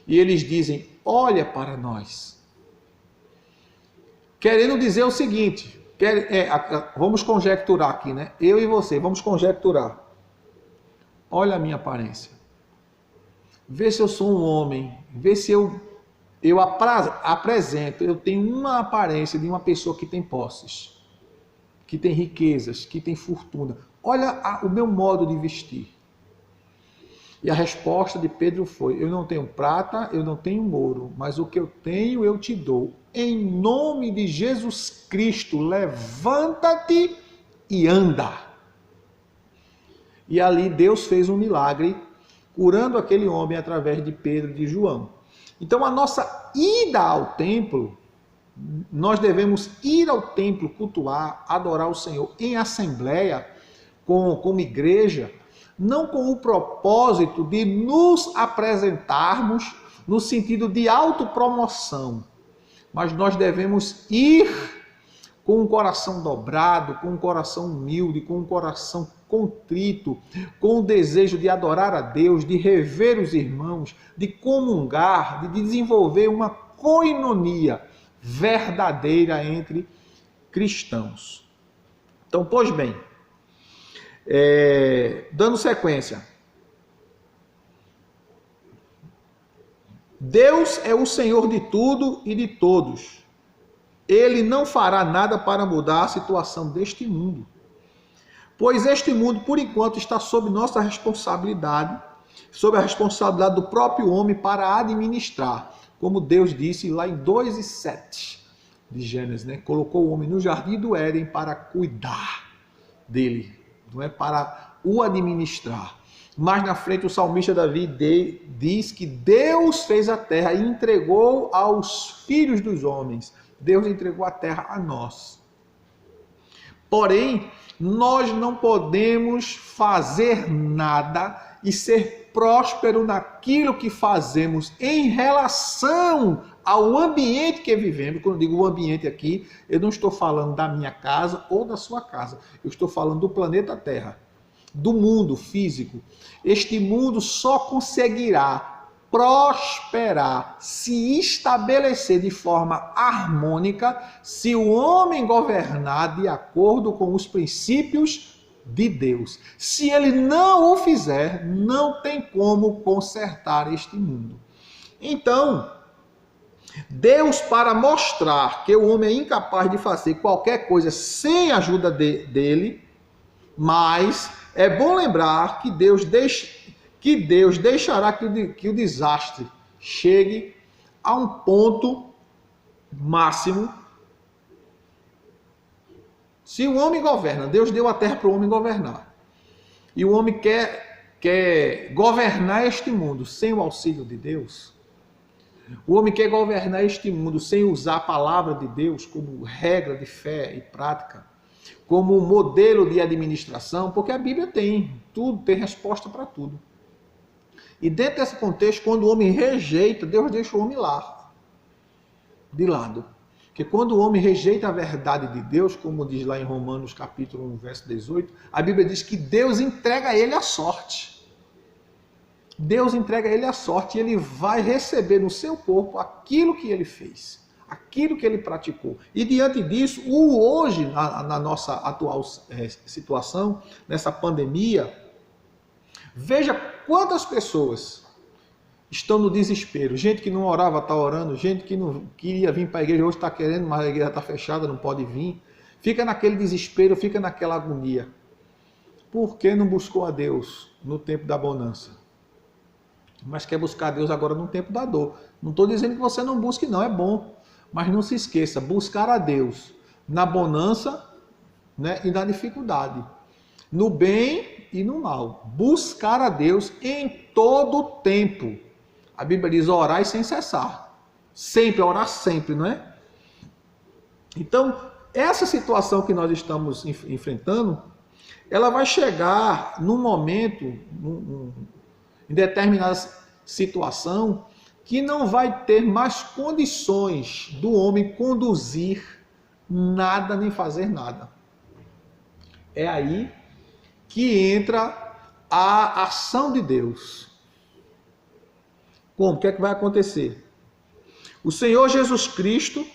E eles dizem: olha para nós. Querendo dizer o seguinte, vamos conjecturar aqui, né? Eu e você, vamos conjecturar. Olha a minha aparência. Vê se eu sou um homem, vê se eu apresento, eu tenho uma aparência de uma pessoa que tem posses, que tem riquezas, que tem fortuna. Olha o meu modo de vestir. E a resposta de Pedro foi: eu não tenho prata, eu não tenho ouro, mas o que eu tenho eu te dou. Em nome de Jesus Cristo, levanta-te e anda. E ali Deus fez um milagre, curando aquele homem através de Pedro e de João. Então a nossa ida ao templo, nós devemos ir ao templo cultuar, adorar o Senhor em assembleia, como igreja, não com o propósito de nos apresentarmos no sentido de autopromoção, mas nós devemos ir com um coração dobrado, com um coração humilde, com um coração contrito, com o desejo de adorar a Deus, de rever os irmãos, de comungar, de desenvolver uma coinonia verdadeira entre cristãos. Então, pois bem, dando sequência, Deus é o Senhor de tudo e de todos. Ele não fará nada para mudar a situação deste mundo, pois este mundo, por enquanto, está sob nossa responsabilidade, sob a responsabilidade do próprio homem para administrar, como Deus disse lá em 2:7 de Gênesis, né? Colocou o homem no jardim do Éden para cuidar dele, não é para o administrar. Mais na frente o salmista Davi diz que Deus fez a terra e entregou aos filhos dos homens. Deus entregou a terra a nós. Porém, nós não podemos fazer nada e ser próspero naquilo que fazemos em relação ao ambiente que vivemos. Quando eu digo o ambiente aqui, eu não estou falando da minha casa ou da sua casa. Eu estou falando do planeta Terra, do mundo físico. Este mundo só conseguirá prosperar, se estabelecer de forma harmônica, se o homem governar de acordo com os princípios de Deus. Se ele não o fizer, não tem como consertar este mundo. Então, Deus, para mostrar que o homem é incapaz de fazer qualquer coisa sem a ajuda dele, mas é bom lembrar que Deus deixará que o desastre chegue a um ponto máximo. Se o homem governa, Deus deu a terra para o homem governar, e o homem quer governar este mundo sem o auxílio de Deus, o homem quer governar este mundo sem usar a palavra de Deus como regra de fé e prática, como modelo de administração, porque a Bíblia tem tudo, tem resposta para tudo. E dentro desse contexto, quando o homem rejeita, Deus deixa o homem lá, de lado. Porque quando o homem rejeita a verdade de Deus, como diz lá em Romanos capítulo 1, verso 18, a Bíblia diz que Deus entrega a ele a sorte. Deus entrega a ele a sorte e ele vai receber no seu corpo aquilo que ele fez, aquilo que ele praticou. E diante disso, hoje, na nossa atual situação, nessa pandemia, veja quantas pessoas estão no desespero. Gente que não orava está orando, gente que não queria vir para a igreja hoje está querendo, mas a igreja está fechada, não pode vir. Fica naquele desespero, fica naquela agonia. Por que não buscou a Deus no tempo da bonança? Mas quer buscar a Deus agora no tempo da dor. Não estou dizendo que você não busque, não, é bom. Mas não se esqueça, buscar a Deus na bonança, né, e na dificuldade, no bem e no mal. Buscar a Deus em todo o tempo. A Bíblia diz orar sem cessar. Sempre, orar sempre, não é? Então, essa situação que nós estamos enfrentando, ela vai chegar num momento, em determinada situação, que não vai ter mais condições do homem conduzir nada nem fazer nada. É aí que entra a ação de Deus. Como? O que é que vai acontecer? O Senhor Jesus Cristo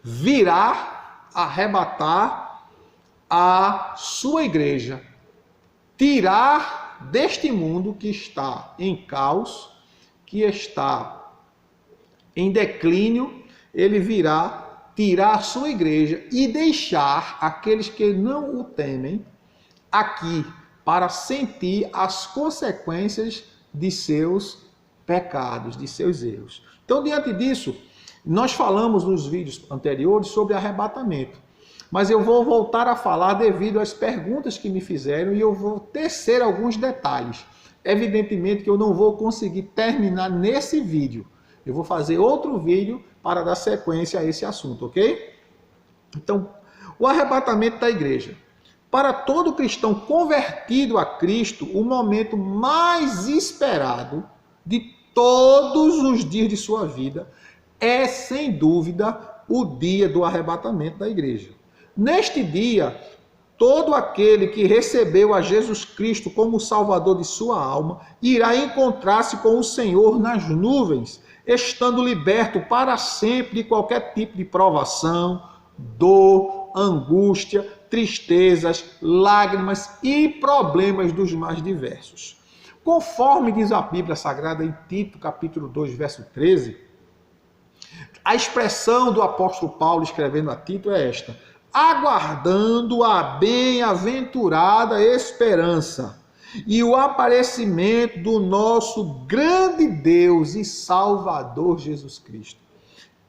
virá arrebatar a sua igreja, tirar deste mundo que está em caos, que está em declínio. Ele virá tirar a sua igreja e deixar aqueles que não o temem aqui para sentir as consequências de seus pecados, de seus erros. Então, diante disso, nós falamos nos vídeos anteriores sobre arrebatamento, mas eu vou voltar a falar devido às perguntas que me fizeram e eu vou tecer alguns detalhes. Evidentemente que eu não vou conseguir terminar nesse vídeo. Eu vou fazer outro vídeo para dar sequência a esse assunto, ok? Então, o arrebatamento da igreja. Para todo cristão convertido a Cristo, o momento mais esperado de todos os dias de sua vida é, sem dúvida, o dia do arrebatamento da igreja. Neste dia, todo aquele que recebeu a Jesus Cristo como Salvador de sua alma irá encontrar-se com o Senhor nas nuvens, estando liberto para sempre de qualquer tipo de provação, dor, angústia, tristezas, lágrimas e problemas dos mais diversos. Conforme diz a Bíblia Sagrada em Tito, capítulo 2, verso 13, a expressão do apóstolo Paulo escrevendo a Tito é esta: aguardando a bem-aventurada esperança e o aparecimento do nosso grande Deus e Salvador Jesus Cristo.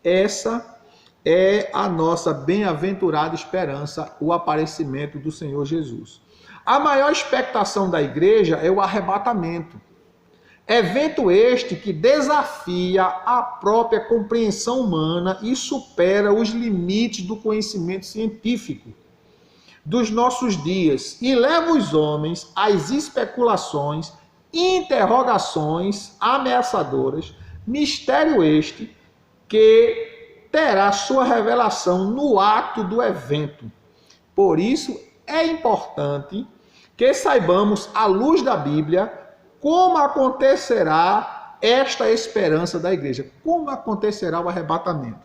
Essa é a nossa bem-aventurada esperança, o aparecimento do Senhor Jesus. A maior expectação da igreja é o arrebatamento. Evento este que desafia a própria compreensão humana e supera os limites do conhecimento científico dos nossos dias e leva os homens às especulações, interrogações ameaçadoras, mistério este que terá sua revelação no ato do evento. Por isso, é importante que saibamos, à luz da Bíblia, como acontecerá esta esperança da igreja. Como acontecerá o arrebatamento?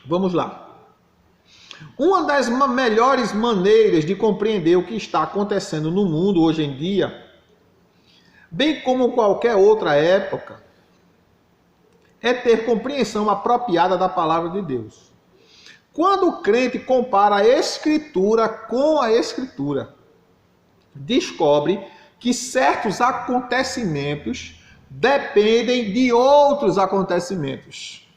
Vamos lá. Uma das melhores maneiras de compreender o que está acontecendo no mundo hoje em dia, bem como qualquer outra época, é ter compreensão apropriada da palavra de Deus. Quando o crente compara a Escritura com a Escritura, descobre que certos acontecimentos dependem de outros acontecimentos,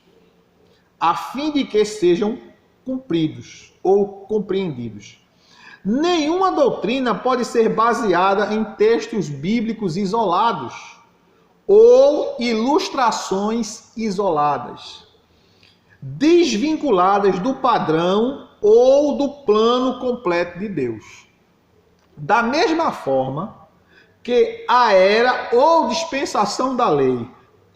a fim de que sejam cumpridos ou compreendidos. Nenhuma doutrina pode ser baseada em textos bíblicos isolados ou ilustrações isoladas, desvinculadas do padrão ou do plano completo de Deus. Da mesma forma que a era ou dispensação da lei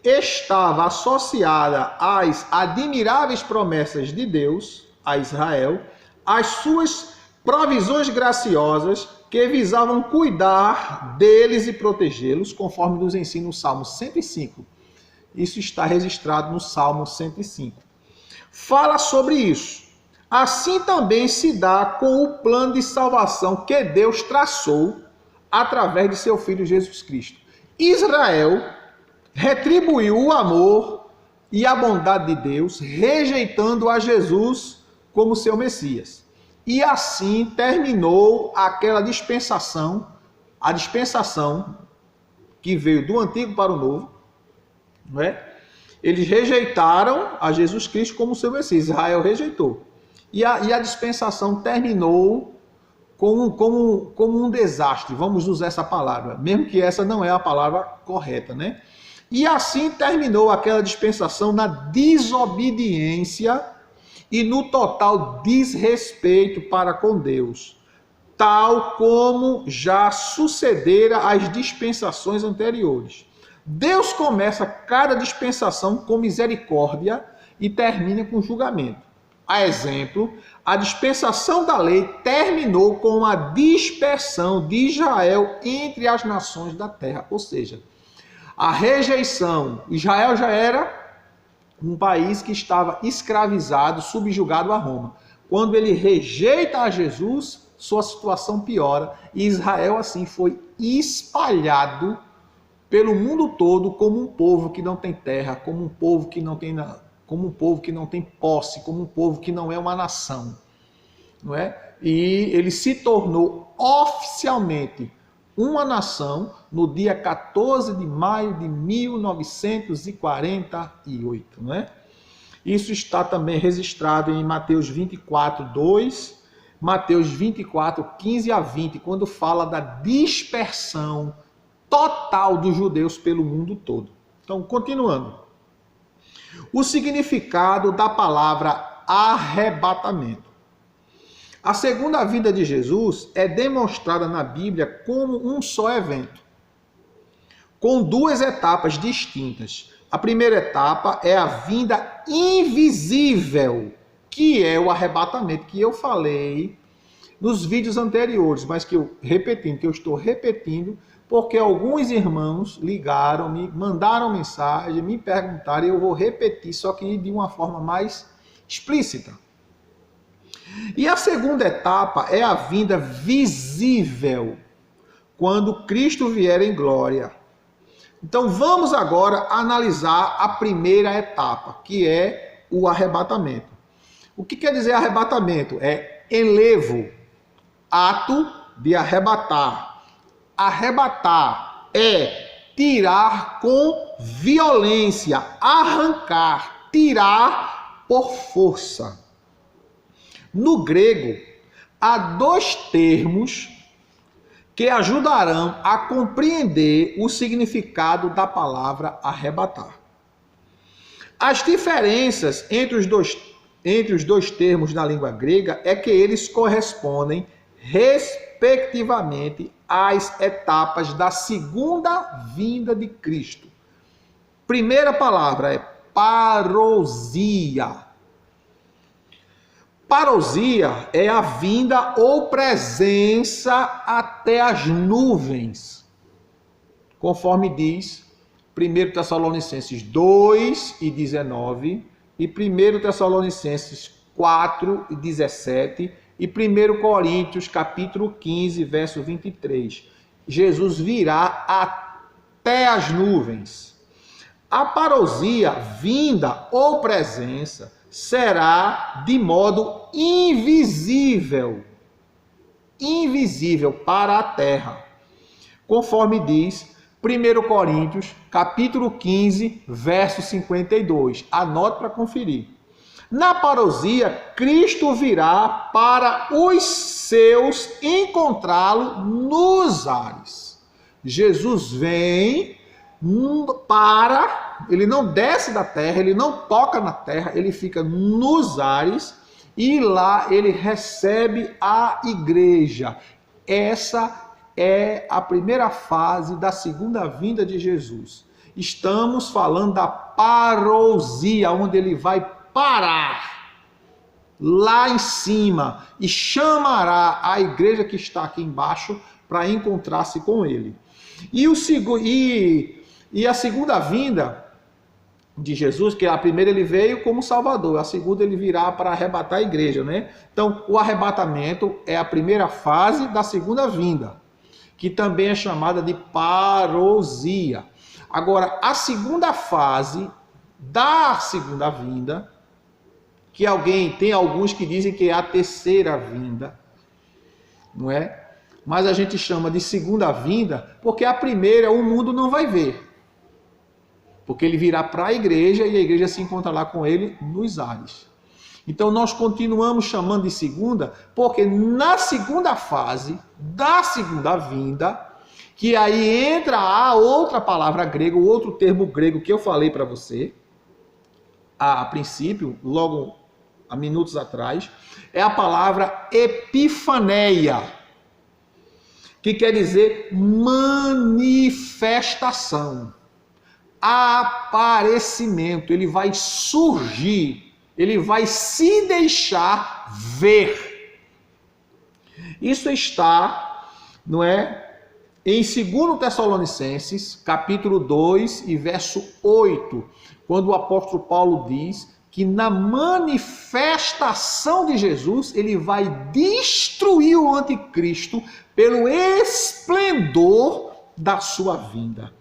estava associada às admiráveis promessas de Deus a Israel, as suas provisões graciosas que visavam cuidar deles e protegê-los, conforme nos ensina o Salmo 105. Isso está registrado no Salmo 105. Fala sobre isso. Assim também se dá com o plano de salvação que Deus traçou através de seu Filho Jesus Cristo. Israel retribuiu o amor e a bondade de Deus, rejeitando a Jesus como seu Messias. E assim terminou aquela dispensação, a dispensação que veio do Antigo para o Novo, não é? Eles rejeitaram a Jesus Cristo como seu Messias, Israel rejeitou. E a dispensação terminou como um desastre, vamos usar essa palavra, mesmo que essa não é a palavra correta, né? E assim terminou aquela dispensação na desobediência e no total desrespeito para com Deus, tal como já sucedera às dispensações anteriores. Deus começa cada dispensação com misericórdia e termina com julgamento. A exemplo, a dispensação da lei terminou com a dispersão de Israel entre as nações da terra, ou seja, a rejeição. Israel já era um país que estava escravizado, subjugado a Roma. Quando ele rejeita a Jesus, sua situação piora e Israel assim foi espalhado pelo mundo todo como um povo que não tem terra, como um povo que não tem posse, como um povo que não é uma nação, não é? E ele se tornou oficialmente uma nação no dia 14 de maio de 1948, não é? Isso está também registrado em Mateus 24, 2, Mateus 24, 15 a 20, quando fala da dispersão total dos judeus pelo mundo todo. Então, continuando. O significado da palavra arrebatamento. A segunda vinda de Jesus é demonstrada na Bíblia como um só evento, com duas etapas distintas. A primeira etapa é a vinda invisível, que é o arrebatamento, que eu falei nos vídeos anteriores, mas que eu estou repetindo, porque alguns irmãos ligaram, me mandaram mensagem, me perguntaram, e eu vou repetir, só que de uma forma mais explícita. E a segunda etapa é a vinda visível, quando Cristo vier em glória. Então vamos agora analisar a primeira etapa, que é o arrebatamento. O que quer dizer arrebatamento? É enlevo, ato de arrebatar. Arrebatar é tirar com violência, arrancar, tirar por força. No grego, há dois termos que ajudarão a compreender o significado da palavra arrebatar. As diferenças entre os dois termos na língua grega é que eles correspondem, respectivamente, às etapas da segunda vinda de Cristo. Primeira palavra é parousia. Parousia é a vinda ou presença até as nuvens, conforme diz 1 Tessalonicenses 2:19 e 1 Tessalonicenses 4:17 e 1 Coríntios capítulo 15, verso 23. Jesus virá até as nuvens. A parousia, vinda ou presença, será de modo invisível para a terra, conforme diz 1 Coríntios, capítulo 15, verso 52. Anote para conferir. Na parousia, Cristo virá para os seus encontrá-lo nos ares. Jesus vem ele não desce da terra, ele não toca na terra, ele fica nos ares e lá ele recebe a igreja. Essa é a primeira fase da segunda vinda de Jesus. Estamos falando da parousia, onde ele vai parar lá em cima e chamará a igreja que está aqui embaixo para encontrar-se com ele. E a segunda vinda de Jesus, que a primeira ele veio como Salvador, a segunda ele virá para arrebatar a igreja, né? Então, o arrebatamento é a primeira fase da segunda vinda, que também é chamada de parousia. Agora, a segunda fase da segunda vinda, que tem alguns que dizem que é a terceira vinda, não é? Mas a gente chama de segunda vinda, porque a primeira o mundo não vai ver. Porque ele virá para a igreja e a igreja se encontrará com ele nos ares. Então nós continuamos chamando de segunda, porque na segunda fase da segunda vinda, que aí entra a outra palavra grega, o outro termo grego que eu falei para você, a princípio, logo há minutos atrás, é a palavra epifaneia, que quer dizer manifestação, aparecimento. Ele vai surgir, ele vai se deixar ver. Isso está, não é, em 2 Tessalonicenses, capítulo 2 e verso 8, quando o apóstolo Paulo diz que na manifestação de Jesus, ele vai destruir o anticristo pelo esplendor da sua vinda.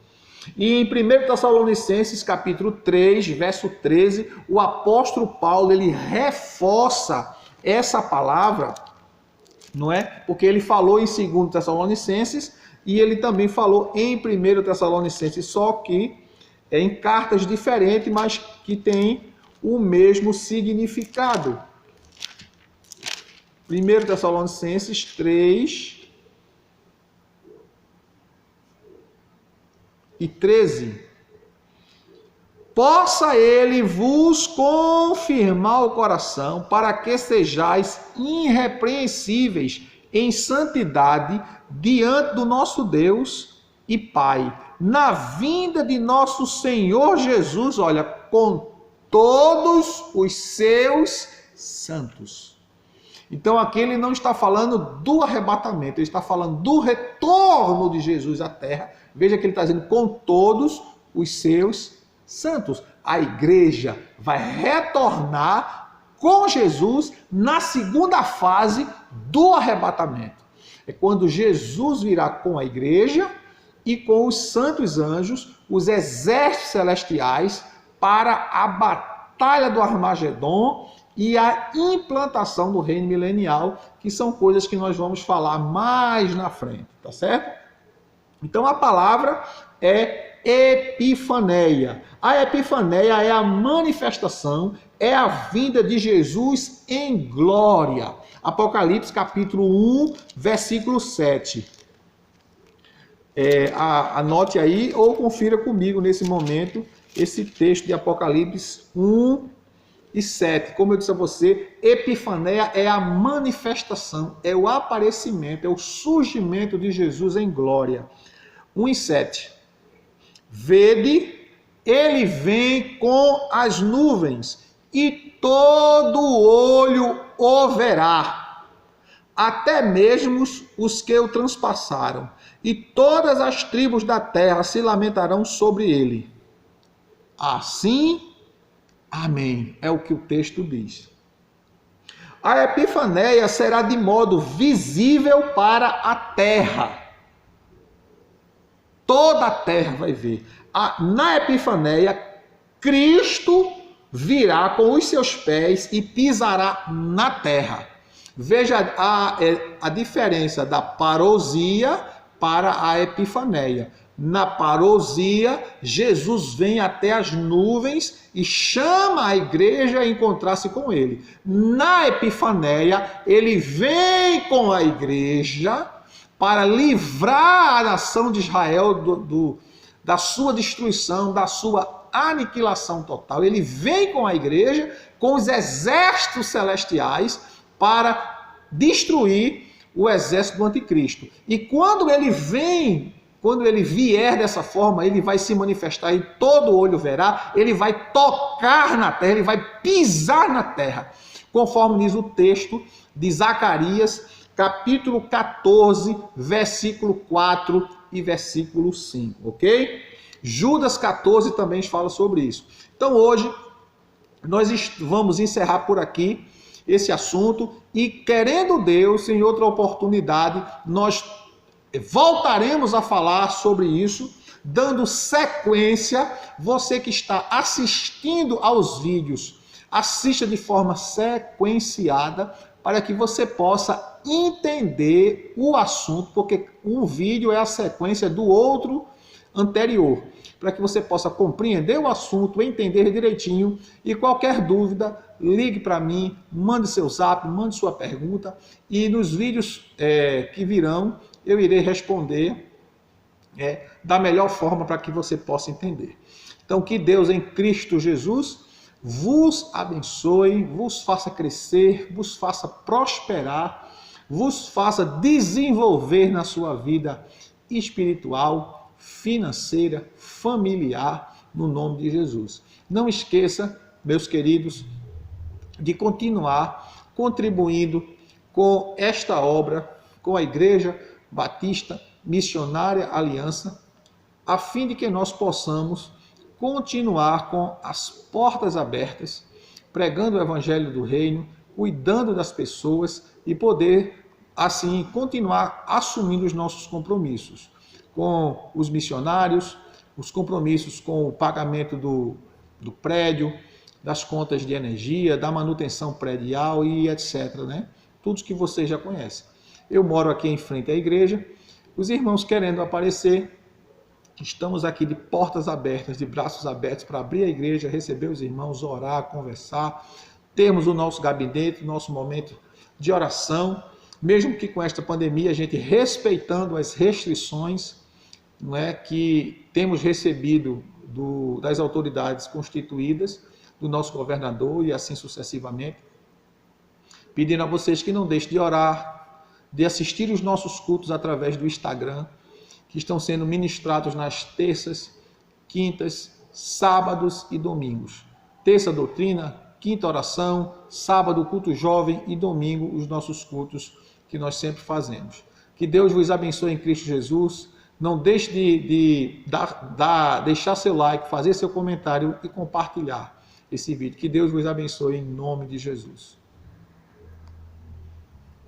E em 1 Tessalonicenses, capítulo 3, verso 13, o apóstolo Paulo, ele reforça essa palavra, não é? Porque ele falou em 2 Tessalonicenses e ele também falou em 1 Tessalonicenses, só que em cartas diferentes, mas que têm o mesmo significado. 1 Tessalonicenses 3 e 13. possa ele vos confirmar o coração, para que sejais irrepreensíveis em santidade diante do nosso Deus e Pai, na vinda de nosso Senhor Jesus, olha, com todos os seus santos. Então aqui ele não está falando do arrebatamento, ele está falando do retorno de Jesus à terra. Veja que ele está dizendo com todos os seus santos. A igreja vai retornar com Jesus na segunda fase do arrebatamento. É quando Jesus virá com a igreja e com os santos anjos, os exércitos celestiais, para a batalha do Armagedon e a implantação do reino milenial, que são coisas que nós vamos falar mais na frente, tá certo? Então a palavra é epifaneia. A epifaneia é a manifestação, é a vinda de Jesus em glória. Apocalipse capítulo 1, versículo 7. Anote aí ou confira comigo nesse momento esse texto de Apocalipse 1 e 7. Como eu disse a você, epifaneia é a manifestação, é o aparecimento, é o surgimento de Jesus em glória. 1 e 7. Vede, ele vem com as nuvens, e todo olho o verá, até mesmo os que o transpassaram, e todas as tribos da terra se lamentarão sobre ele. Assim, amém, é o que o texto diz. A epifaneia será de modo visível para a terra. Toda a terra vai ver. Na epifaneia, Cristo virá com os seus pés e pisará na terra. Veja a diferença da parousia para a epifaneia. Na parousia, Jesus vem até as nuvens e chama a igreja a encontrar-se com ele. Na epifaneia, ele vem com a igreja para livrar a nação de Israel da sua destruição, da sua aniquilação total. Ele vem com a igreja, com os exércitos celestiais, para destruir o exército do anticristo. E quando ele vier dessa forma, ele vai se manifestar e todo olho verá, ele vai tocar na terra, ele vai pisar na terra, conforme diz o texto de Zacarias, capítulo 14, versículo 4 e versículo 5, ok? Judas 14 também fala sobre isso. Então hoje nós vamos encerrar por aqui esse assunto e, querendo Deus, em outra oportunidade, nós voltaremos a falar sobre isso, dando sequência. Você que está assistindo aos vídeos, assista de forma sequenciada para que você possa entender o assunto, porque um vídeo é a sequência do outro anterior, para que você possa compreender o assunto, entender direitinho, e qualquer dúvida, ligue para mim, mande seu zap, mande sua pergunta, e nos vídeos que virão, eu irei responder da melhor forma para que você possa entender. Então, que Deus em Cristo Jesus vos abençoe, vos faça crescer, vos faça prosperar, vos faça desenvolver na sua vida espiritual, financeira, familiar, no nome de Jesus. Não esqueça, meus queridos, de continuar contribuindo com esta obra, com a Igreja Batista Missionária Aliança, a fim de que nós possamos continuar com as portas abertas, pregando o Evangelho do Reino, cuidando das pessoas e poder, assim, continuar assumindo os nossos compromissos com os missionários, os compromissos com o pagamento do prédio, das contas de energia, da manutenção predial e etc, né? Tudo que vocês já conhecem. Eu moro aqui em frente à igreja, os irmãos querendo aparecer, estamos aqui de portas abertas, de braços abertos para abrir a igreja, receber os irmãos, orar, conversar. Temos o nosso gabinete, nosso momento de oração, mesmo que com esta pandemia, a gente respeitando as restrições, não é, que temos recebido das autoridades constituídas, do nosso governador e assim sucessivamente. Pedindo a vocês que não deixem de orar, de assistir os nossos cultos através do Instagram, que estão sendo ministrados nas terças, quintas, sábados e domingos. Terça doutrina, quinta oração, sábado culto jovem e domingo os nossos cultos que nós sempre fazemos. Que Deus vos abençoe em Cristo Jesus. Não deixe de deixar seu like, fazer seu comentário e compartilhar esse vídeo. Que Deus vos abençoe em nome de Jesus.